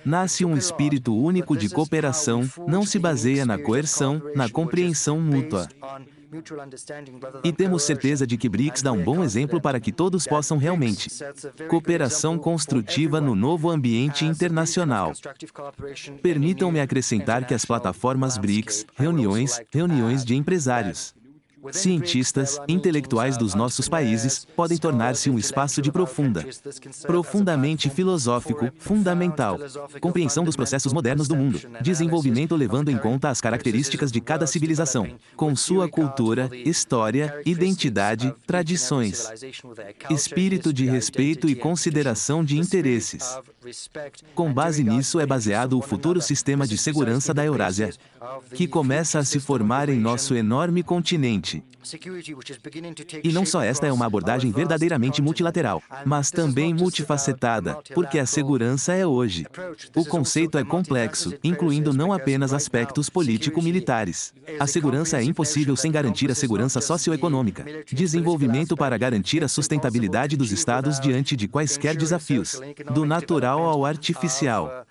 Nasce um espírito único de cooperação, não se baseia na coerção, na compreensão mútua. E temos certeza de que BRICS dá um bom exemplo para que todos possam realmente cooperação construtiva no novo ambiente internacional. Permitam-me acrescentar que as plataformas BRICS, reuniões de empresários, cientistas, intelectuais dos nossos países, podem tornar-se um espaço de profundamente filosófico, fundamental, compreensão dos processos modernos do mundo, desenvolvimento levando em conta as características de cada civilização, com sua cultura, história, identidade, tradições, espírito de respeito e consideração de interesses. Com base nisso é baseado o futuro sistema de segurança da Eurásia, que começa a se formar em nosso enorme continente. E não só esta é uma abordagem verdadeiramente multilateral, mas também multifacetada, porque a segurança é hoje. O conceito é complexo, incluindo não apenas aspectos político-militares. A segurança é impossível sem garantir a segurança socioeconômica. Desenvolvimento para garantir a sustentabilidade dos estados diante de quaisquer desafios, do natural ao artificial.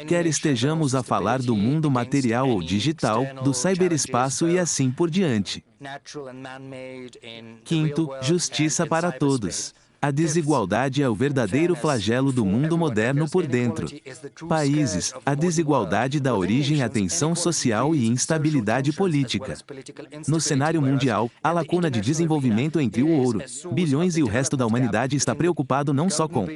Quer estejamos a falar do mundo material ou digital, do ciberespaço e assim por diante. Quinto, justiça para todos. A desigualdade é o verdadeiro flagelo do mundo moderno por dentro. Países, a desigualdade dá origem à tensão social e instabilidade política. No cenário mundial, a lacuna de desenvolvimento entre o ouro, bilhões e o resto da humanidade está preocupado não só com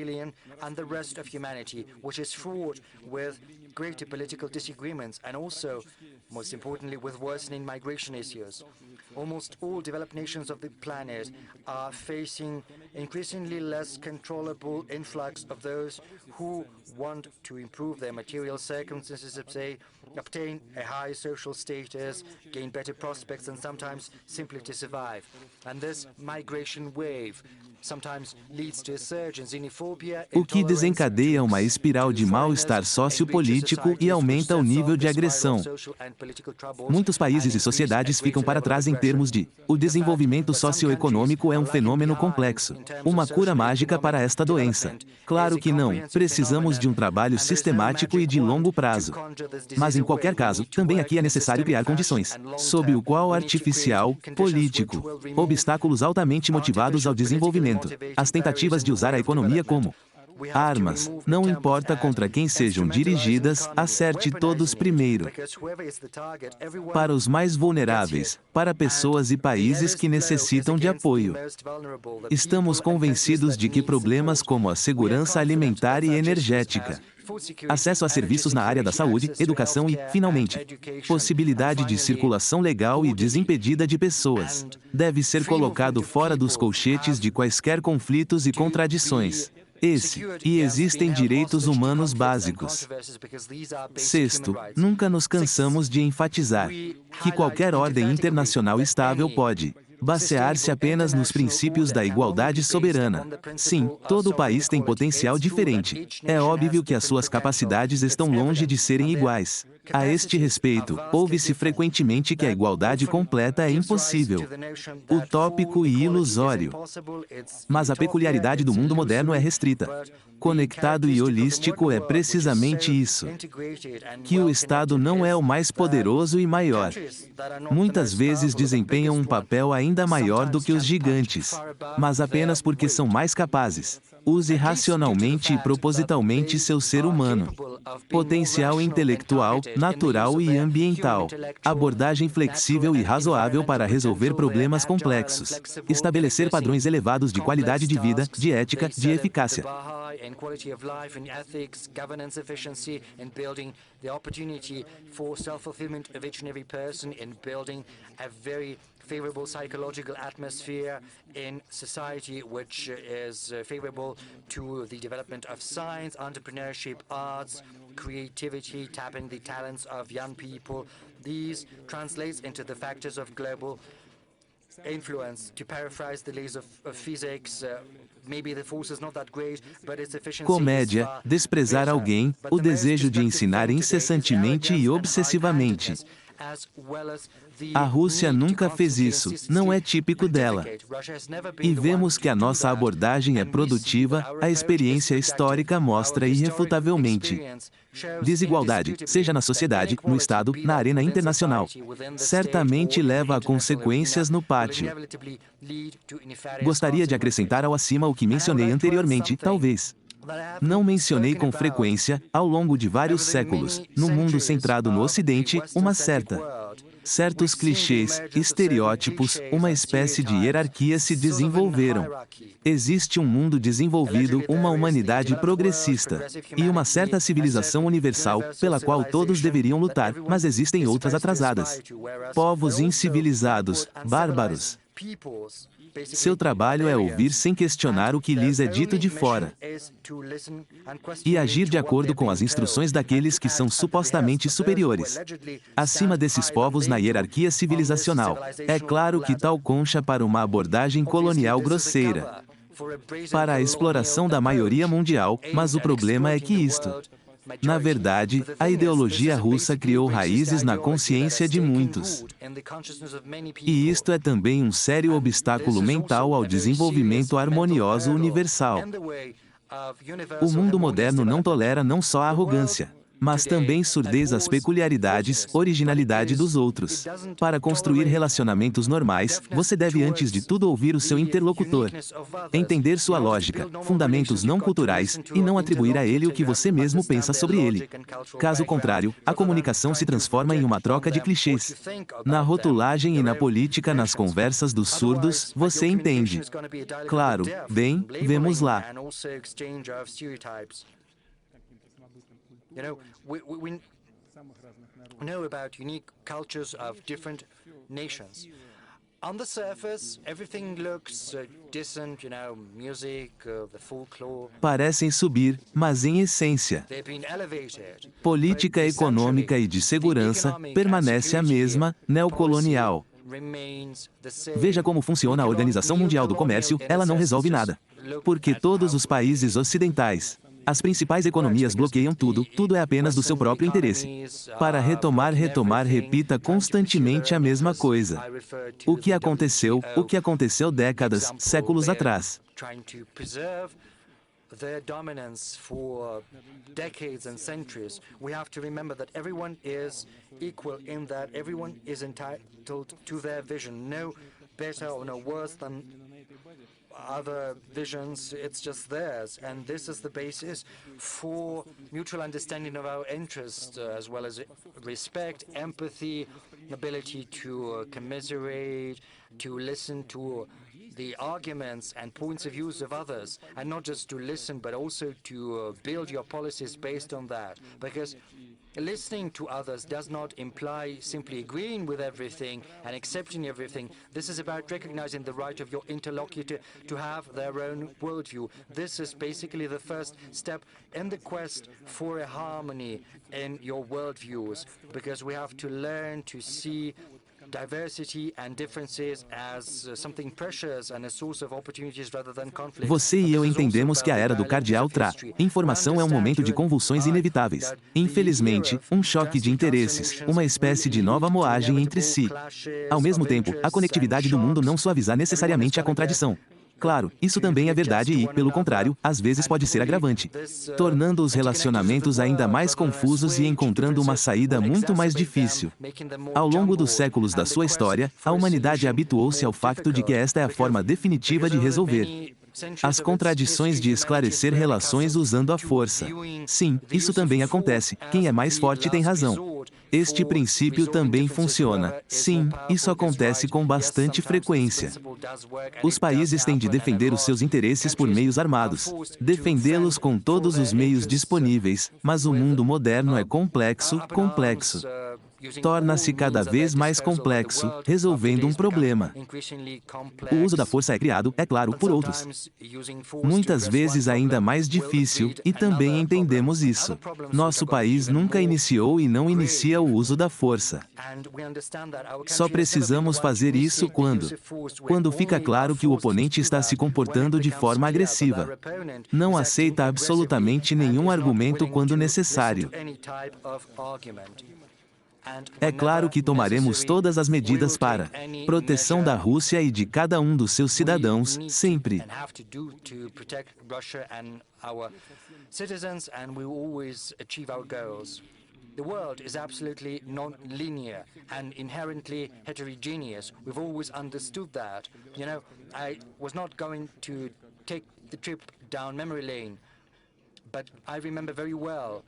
greater political disagreements and also, most importantly, with worsening migration issues. Almost all developed nations of the planet are facing increasingly less controllable influx of those who want to improve their material circumstances, say, obtain a high social status, gain better prospects, and sometimes simply to survive. And this migration wave o que desencadeia uma espiral de mal-estar sociopolítico e aumenta o nível de agressão. Muitos países e sociedades ficam para trás em termos de o desenvolvimento socioeconômico é um fenômeno complexo. Uma cura mágica para esta doença. Claro que não, precisamos de um trabalho sistemático e de longo prazo. Mas em qualquer caso, também aqui é necessário criar condições, sob o qual artificial, político, obstáculos altamente motivados ao desenvolvimento. As tentativas de usar a economia como armas, não importa contra quem sejam dirigidas, acerte todos primeiro. Para os mais vulneráveis, para pessoas e países que necessitam de apoio. Estamos convencidos de que problemas como a segurança alimentar e energética, acesso a serviços na área da saúde, educação e, finalmente, possibilidade de circulação legal e desimpedida de pessoas, deve ser colocado fora dos colchetes de quaisquer conflitos e contradições. E existem direitos humanos básicos. Sexto, nunca nos cansamos de enfatizar que qualquer ordem internacional estável pode basear-se apenas nos princípios da igualdade soberana. Sim, todo país tem potencial diferente. É óbvio que as suas capacidades estão longe de serem iguais. A este respeito, ouve-se frequentemente que a igualdade completa é impossível, utópico e ilusório. Mas a peculiaridade do mundo moderno é restrita. Conectado e holístico é precisamente isso. Que o Estado não é o mais poderoso e maior. Muitas vezes desempenham um papel ainda maior do que os gigantes, mas apenas porque são mais capazes. Use racionalmente e propositalmente seu ser humano. Potencial intelectual, natural e ambiental. Abordagem flexível e razoável para resolver problemas complexos. Estabelecer padrões elevados de qualidade de vida, de ética, de eficácia. In quality of life, in ethics, governance efficiency, in building the opportunity for self-fulfillment of each and every person, in building a very favorable psychological atmosphere in society which is favorable to the development of science, entrepreneurship, arts, creativity, tapping the talents of young people. These translates into the factors of global influence. To paraphrase the laws of physics, maybe the force is not that great, but its efficiency Comédia, is far desprezar greater. alguém, But o the most desejo de destructive ensinar form today is incessantemente arrogance e and obsessivamente. high-handedness, as well as the A Rússia need to nunca fez constantly isso, and não é consistently típico dela. pontificate. Russia has never been E the vemos one que a to do nossa that. abordagem é And we see produtiva, that our a approach experiência is histórica productive. mostra Our historical irrefutavelmente. experience shows Desigualdade, indisputably seja na that sociedade, no inequality, Estado, be na that arena within internacional, society, within the state, certamente or in the leva a international consequências arena, no pátio. will inevitably lead to nefarious Gostaria de consequences. acrescentar ao acima o que mencionei anteriormente, talvez. Não mencionei com frequência, ao longo de vários séculos, no mundo centrado no Ocidente, certos clichês, estereótipos, uma espécie de hierarquia se desenvolveram. Existe um mundo desenvolvido, uma humanidade progressista, e uma certa civilização universal, pela qual todos deveriam lutar, mas existem outras atrasadas. Povos incivilizados, bárbaros. Seu trabalho é ouvir sem questionar o que lhes é dito de fora e agir de acordo com as instruções daqueles que são supostamente superiores. Acima desses povos na hierarquia civilizacional, é claro que tal concha para uma abordagem colonial grosseira, para a exploração da maioria mundial, mas o problema é que isto, na verdade, a ideologia russa criou raízes na consciência de muitos. E isto é também um sério obstáculo mental ao desenvolvimento harmonioso universal. O mundo moderno não tolera não só a arrogância, mas também surdez às peculiaridades, originalidade dos outros. Para construir relacionamentos normais, você deve antes de tudo ouvir o seu interlocutor, entender sua lógica, fundamentos não culturais, e não atribuir a ele o que você mesmo pensa sobre ele. Caso contrário, a comunicação se transforma em uma troca de clichês. Na rotulagem e na política, nas conversas dos surdos, você entende. Claro, bem, vemos lá. You know, we know about unique cultures of different nations. On the surface, everything looks decent, you know, music, the folklore. Parecem subir, mas em essência, They've been elevated. política econômica e de segurança permanece a mesma, neocolonial. Veja como funciona a Organização Mundial do Comércio, ela não resolve nada. Porque todos os países ocidentais, as principais economias bloqueiam tudo, tudo é apenas do seu próprio interesse. Para retomar, repita constantemente a mesma coisa. O que aconteceu décadas, séculos atrás. Their dominance for decades and centuries, we have to remember that everyone is equal in that everyone is entitled to their vision, no better or no worse than other visions, it's just theirs. And this is the basis for mutual understanding of our interests, as well as respect, empathy, ability to commiserate, to listen to the arguments and points of views of others, and not just to listen, but also to build your policies based on that. Because listening to others does not imply simply agreeing with everything and accepting everything. This is about recognizing the right of your interlocutor to have their own worldview. This is basically the first step in the quest for a harmony in your worldviews, because we have to learn to see Você e eu entendemos que a era do cardeal Tra. Informação é um momento de convulsões inevitáveis. Infelizmente, um choque de interesses, uma espécie de nova moagem entre si. Ao mesmo tempo, a conectividade do mundo não suavizar necessariamente a contradição. Claro, isso também é verdade e, pelo contrário, às vezes pode ser agravante, tornando os relacionamentos ainda mais confusos e encontrando uma saída muito mais difícil. Ao longo dos séculos da sua história, a humanidade habituou-se ao facto de que esta é a forma definitiva de resolver as contradições, de esclarecer relações usando a força. Sim, isso também acontece. Quem é mais forte tem razão. Este princípio também funciona. Sim, isso acontece com bastante frequência. Os países têm de defender os seus interesses por meios armados, defendê-los com todos os meios disponíveis, mas o mundo moderno é complexo. Torna-se cada vez mais complexo, resolvendo um problema. O uso da força é criado, é claro, por outros. Muitas vezes ainda mais difícil, e também entendemos isso. Nosso país nunca iniciou e não inicia o uso da força. Só precisamos fazer isso quando fica claro que o oponente está se comportando de forma agressiva. Não aceita absolutamente nenhum argumento quando necessário. É claro que tomaremos todas as medidas para proteção da Rússia e de cada um dos seus cidadãos, sempre. The world is absolutely non-linear and inherently heterogeneous. We've always understood that. You know, I was not going to take the trip down memory lane, but I remember very well,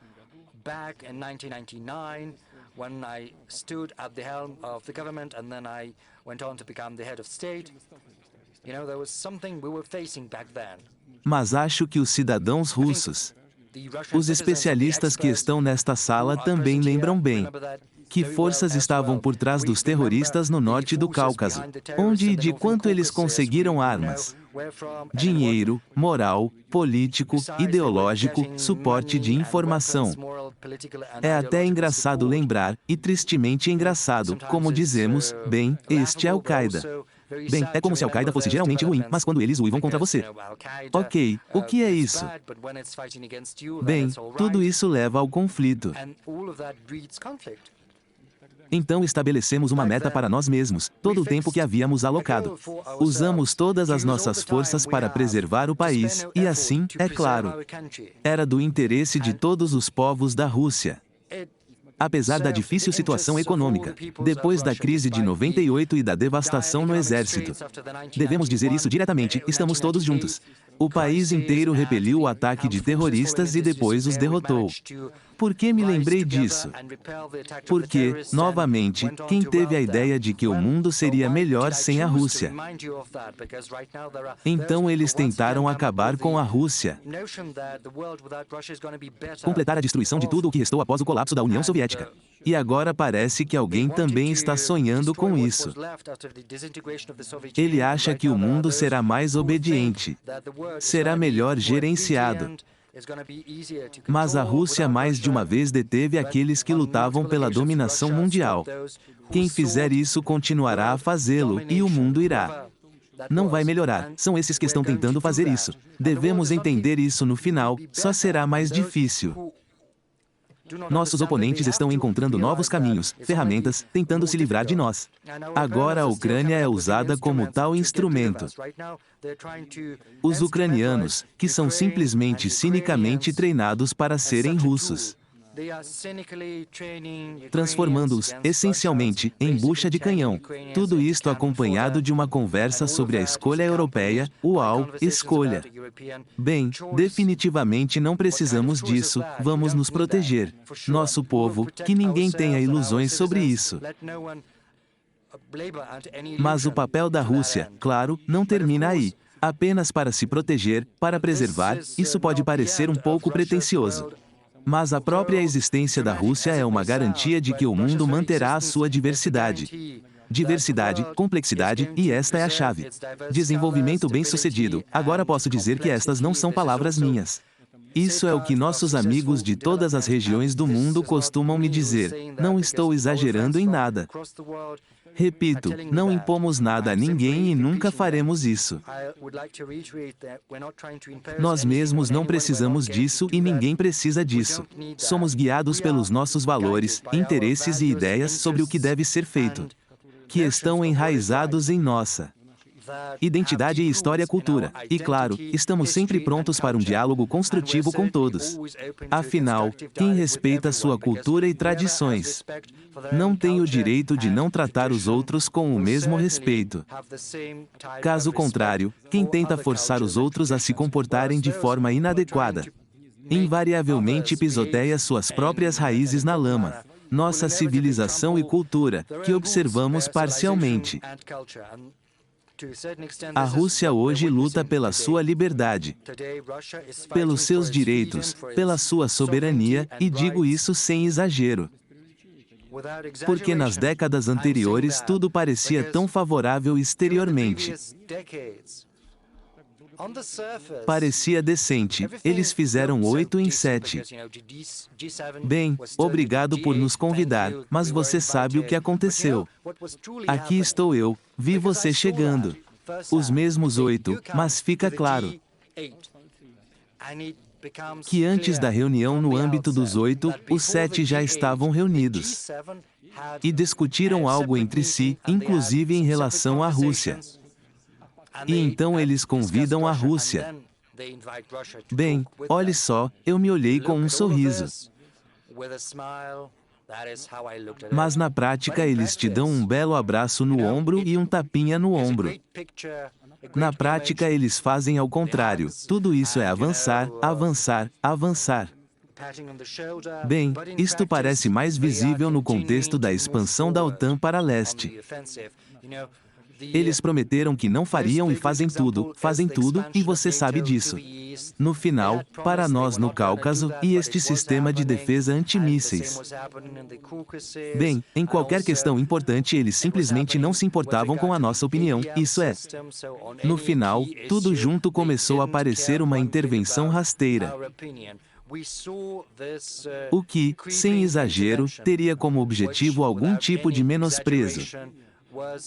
back in 1999, when I stood at the helm of the government and then I went on to become the head of state, you know, there was something we were facing back then. Mas acho que os cidadãos russos, os especialistas que estão nesta sala também lembram bem que forças estavam por trás dos terroristas no norte do Cáucaso, onde e de quanto eles conseguiram armas, dinheiro, moral, político, ideológico, suporte de informação. É até engraçado lembrar, e tristemente engraçado, como dizemos, bem, este é Al-Qaeda. Bem, é como se Al-Qaeda fosse geralmente ruim, mas quando eles uivam contra você. Ok, o que é isso? Bem, tudo isso leva ao conflito. Então estabelecemos uma meta para nós mesmos, todo o tempo que havíamos alocado. Usamos todas as nossas forças para preservar o país, e assim, é claro, era do interesse de todos os povos da Rússia. Apesar da difícil situação econômica, depois da crise de 98 e da devastação no exército. Devemos dizer isso diretamente, estamos todos juntos. O país inteiro repeliu o ataque de terroristas e depois os derrotou. Por que me lembrei disso? Porque, novamente, quem teve a ideia de que o mundo seria melhor sem a Rússia? Então eles tentaram acabar com a Rússia. Completar a destruição de tudo o que restou após o colapso da União Soviética. E agora parece que alguém também está sonhando com isso. Ele acha que o mundo será mais obediente, será melhor gerenciado. Mas a Rússia mais de uma vez deteve aqueles que lutavam pela dominação mundial. Quem fizer isso continuará a fazê-lo, e o mundo irá. Não vai melhorar, são esses que estão tentando fazer isso. Devemos entender isso no final, só será mais difícil. Nossos oponentes estão encontrando novos caminhos, ferramentas, tentando se livrar de nós. Agora a Ucrânia é usada como tal instrumento. Os ucranianos, que são simplesmente cinicamente treinados para serem russos, transformando-os, essencialmente, em bucha de canhão. Tudo isto acompanhado de uma conversa sobre a escolha europeia, uau, escolha. Bem, definitivamente não precisamos disso, vamos nos proteger. Nosso povo, que ninguém tenha ilusões sobre isso. Mas o papel da Rússia, claro, não termina aí. Apenas para se proteger, para preservar, isso pode parecer um pouco pretensioso. Mas a própria existência da Rússia é uma garantia de que o mundo manterá a sua diversidade. Diversidade, complexidade, e esta é a chave. Desenvolvimento bem-sucedido. Agora posso dizer que estas não são palavras minhas. Isso é o que nossos amigos de todas as regiões do mundo costumam me dizer. Não estou exagerando em nada. Repito, não impomos nada a ninguém e nunca faremos isso. Nós mesmos não precisamos disso e ninguém precisa disso. Somos guiados pelos nossos valores, interesses e ideias sobre o que deve ser feito, que estão enraizados em nossa identidade e história cultura. E claro, estamos sempre prontos para um diálogo construtivo com todos. Afinal, quem respeita sua cultura e tradições não tem o direito de não tratar os outros com o mesmo respeito. Caso contrário, quem tenta forçar os outros a se comportarem de forma inadequada, invariavelmente pisoteia suas próprias raízes na lama, nossa civilização e cultura, que observamos parcialmente. A Rússia hoje luta pela sua liberdade, pelos seus direitos, pela sua soberania, e digo isso sem exagero. Porque nas décadas anteriores tudo parecia tão favorável exteriormente. Parecia decente. Eles fizeram 8 em 7. Bem, obrigado por nos convidar, mas você sabe o que aconteceu. Aqui estou eu, vi você chegando. Os mesmos 8, mas fica claro que antes da reunião no âmbito dos 8, os 7 já estavam reunidos e discutiram algo entre si, inclusive em relação à Rússia. E então eles convidam a Rússia. Bem, olhe só, eu me olhei com um sorriso. Mas na prática eles te dão um belo abraço no ombro e um tapinha no ombro. Na prática eles fazem ao contrário. Tudo isso é avançar, avançar, avançar. Bem, isto parece mais visível no contexto da expansão da OTAN para leste. Eles prometeram que não fariam e fazem tudo, e você sabe disso. No final, para nós no Cáucaso, e este sistema de defesa antimísseis. Bem, em qualquer questão importante eles simplesmente não se importavam com a nossa opinião, isso é. No final, tudo junto começou a parecer uma intervenção rasteira. O que, sem exagero, teria como objetivo algum tipo de menosprezo.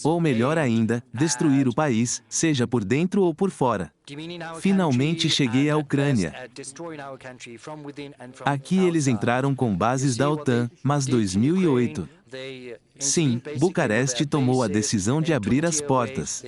Ou melhor ainda, destruir o país, seja por dentro ou por fora. Finalmente cheguei à Ucrânia. Aqui eles entraram com bases da OTAN, mas 2008. Sim, Bucareste tomou a decisão de abrir as portas.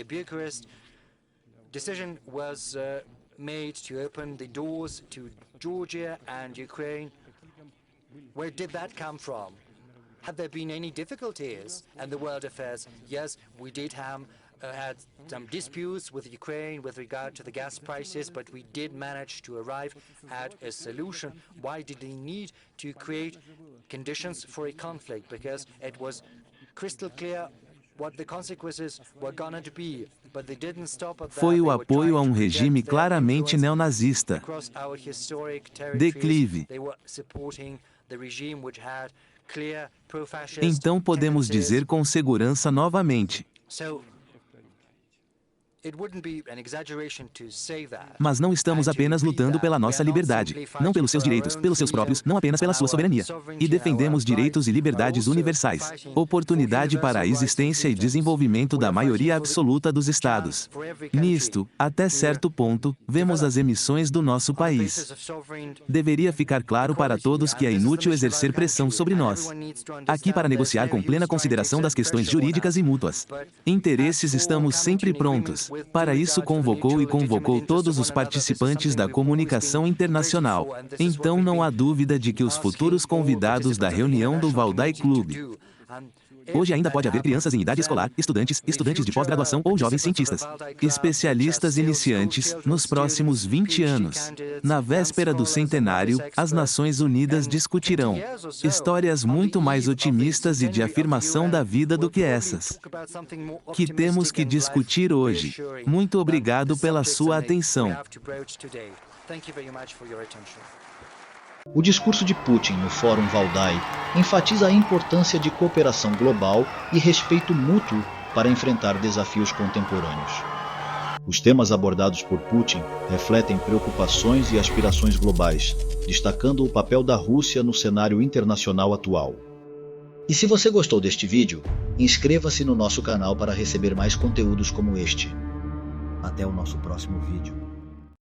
Had there been any difficulties in the world affairs? Yes, we did have had some disputes with Ukraine with regard to the gas prices, but we did manage to arrive at a solution. Why did they need to create conditions for a conflict? Because it was crystal clear what the consequences were going to be. But they didn't stop at that. Foi o apoio a um regime claramente neonazista. Declive. They were supporting the regime which had clear pro-fascist Então podemos dizer com segurança novamente. Mas não estamos apenas lutando pela nossa liberdade, não pelos seus direitos, pelos seus próprios, não apenas pela sua soberania. E defendemos direitos e liberdades universais, oportunidade para a existência e desenvolvimento da maioria absoluta dos Estados. Nisto, até certo ponto, vemos as emissões do nosso país. Deveria ficar claro para todos que é inútil exercer pressão sobre nós. Aqui para negociar com plena consideração das questões jurídicas e mútuas. Interesses estamos sempre prontos. Para isso convocou todos os participantes da comunicação internacional. Então não há dúvida de que os futuros convidados da reunião do Valdai Club. Hoje ainda pode haver crianças em idade escolar, estudantes de pós-graduação ou jovens cientistas, especialistas iniciantes, nos próximos 20 anos. Na véspera do centenário, as Nações Unidas discutirão histórias muito mais otimistas e de afirmação da vida do que essas que temos que discutir hoje. Muito obrigado pela sua atenção. O discurso de Putin no Fórum Valdai enfatiza a importância de cooperação global e respeito mútuo para enfrentar desafios contemporâneos. Os temas abordados por Putin refletem preocupações e aspirações globais, destacando o papel da Rússia no cenário internacional atual. E se você gostou deste vídeo, inscreva-se no nosso canal para receber mais conteúdos como este. Até o nosso próximo vídeo.